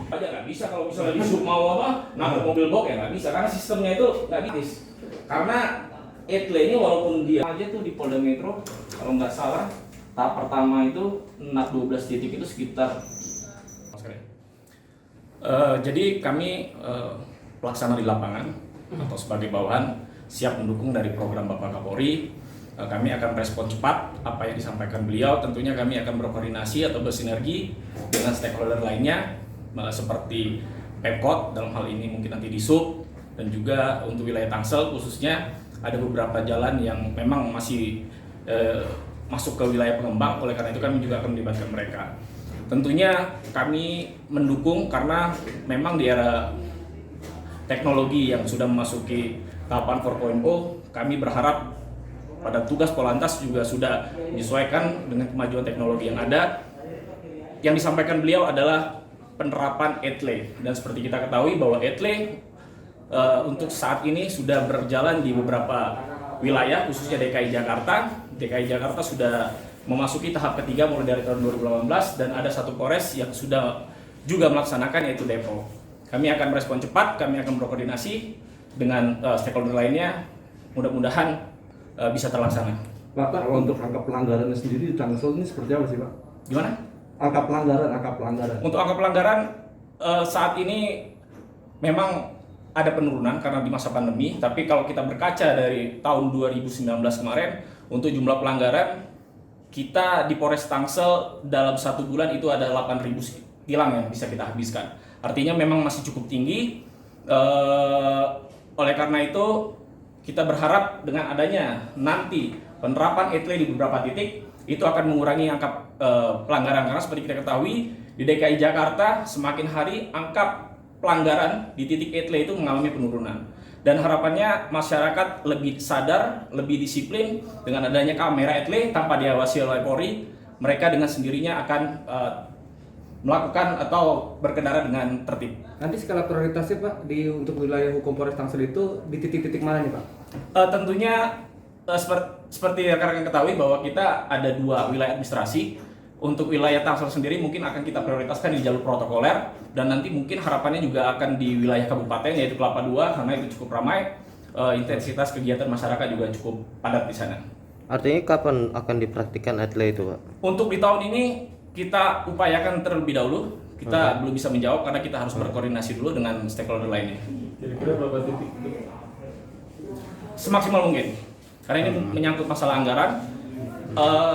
Aja nggak bisa kalau misalnya di sub mau apa nangkep mobil box ya nggak bisa karena sistemnya itu nggak bisa. Karena etle ini walaupun dia aja tuh di Polda Metro kalau nggak salah tahap pertama itu 12 titik itu sekitar. Jadi kami pelaksana di lapangan atau sebagai bawahan siap mendukung dari program Bapak Kapolri. Kami akan respon cepat apa yang disampaikan beliau. Tentunya kami akan berkoordinasi atau bersinergi dengan stakeholder lainnya seperti Pemkot dalam hal ini mungkin nanti di Sub, dan juga untuk wilayah Tangsel khususnya ada beberapa jalan yang memang masih masuk ke wilayah pengembang. Oleh karena itu kami juga akan melibatkan mereka. Tentunya kami mendukung karena memang di era teknologi yang sudah memasuki tahapan 4.0, kami berharap pada tugas Polantas juga sudah menyesuaikan dengan kemajuan teknologi yang ada. Yang disampaikan beliau adalah penerapan etle, dan seperti kita ketahui bahwa etle untuk saat ini sudah berjalan di beberapa wilayah khususnya DKI Jakarta. DKI Jakarta sudah memasuki tahap ketiga mulai dari tahun 2018 dan ada satu Polres yang sudah juga melaksanakan yaitu Depok. Kami akan merespon cepat, kami akan berkoordinasi dengan stakeholder lainnya, mudah-mudahan bisa terlaksana. Pak, kalau untuk angka pelanggarannya sendiri di Tangsel ini seperti apa sih Pak? Gimana? Angka pelanggaran. Untuk angka pelanggaran saat ini memang ada penurunan karena di masa pandemi, tapi kalau kita berkaca dari tahun 2019 kemarin, untuk jumlah pelanggaran kita di Polres Tangsel dalam 1 bulan itu ada 8.000 tilang yang bisa kita habiskan. Artinya memang masih cukup tinggi. Oleh karena itu kita berharap dengan adanya nanti penerapan etle di beberapa titik itu akan mengurangi angka pelanggaran, karena seperti kita ketahui di DKI Jakarta semakin hari angka pelanggaran di titik etle itu mengalami penurunan. Dan harapannya masyarakat lebih sadar, lebih disiplin dengan adanya kamera etle tanpa diawasi oleh Polri. Mereka dengan sendirinya akan melakukan atau berkendara dengan tertib. Nanti skala prioritasnya Pak untuk wilayah hukum Polres Tangsel itu di titik-titik mana nih Pak? Tentunya seperti rekan-rekan ketahui bahwa kita ada 2 wilayah administrasi. Untuk wilayah Tangsel sendiri mungkin akan kita prioritaskan di jalur protokoler, dan nanti mungkin harapannya juga akan di wilayah kabupaten yaitu Kelapa II karena itu cukup ramai, intensitas kegiatan masyarakat juga cukup padat di sana. Artinya kapan akan dipraktikkan etle itu Pak? Untuk di tahun ini kita upayakan terlebih dahulu, kita belum bisa menjawab karena kita harus berkoordinasi dulu dengan stakeholder lainnya. kira-kira berapa titik? Semaksimal mungkin, karena ini menyangkut masalah anggaran.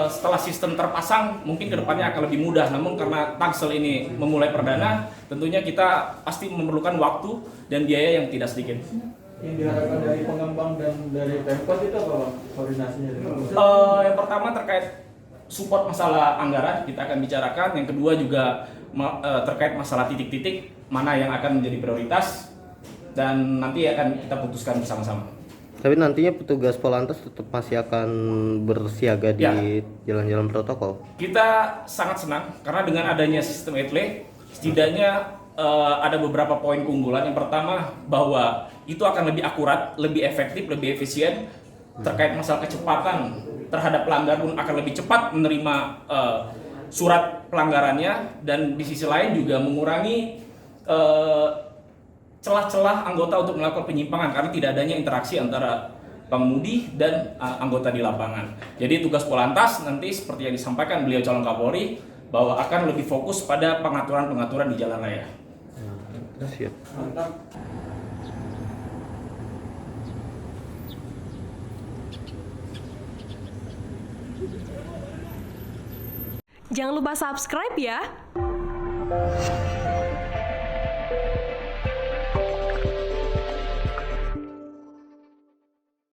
Setelah sistem terpasang mungkin kedepannya akan lebih mudah, namun karena Tangsel ini memulai perdana, tentunya kita pasti memerlukan waktu dan biaya yang tidak sedikit. Yang diharapkan dari pengembang dan dari Pemkot itu apa Bang? Koordinasinya dengan pusat? Yang pertama terkait support masalah anggaran kita akan bicarakan, yang kedua juga terkait masalah titik-titik mana yang akan menjadi prioritas, dan nanti akan kita putuskan bersama-sama. Tapi nantinya petugas Polantas tetap masih akan bersiaga di jalan-jalan protokol. Kita sangat senang karena dengan adanya sistem etle, setidaknya ada beberapa poin keunggulan. Yang pertama bahwa itu akan lebih akurat, lebih efektif, lebih efisien. Terkait masalah kecepatan terhadap pelanggar pun akan lebih cepat menerima surat pelanggarannya, dan di sisi lain juga mengurangi celah-celah anggota untuk melakukan penyimpangan karena tidak adanya interaksi antara pengemudi dan anggota di lapangan. Jadi tugas Polantas nanti seperti yang disampaikan beliau calon Kapolri bahwa akan lebih fokus pada pengaturan-pengaturan di jalan raya. Siap. Mantap. Jangan lupa subscribe ya.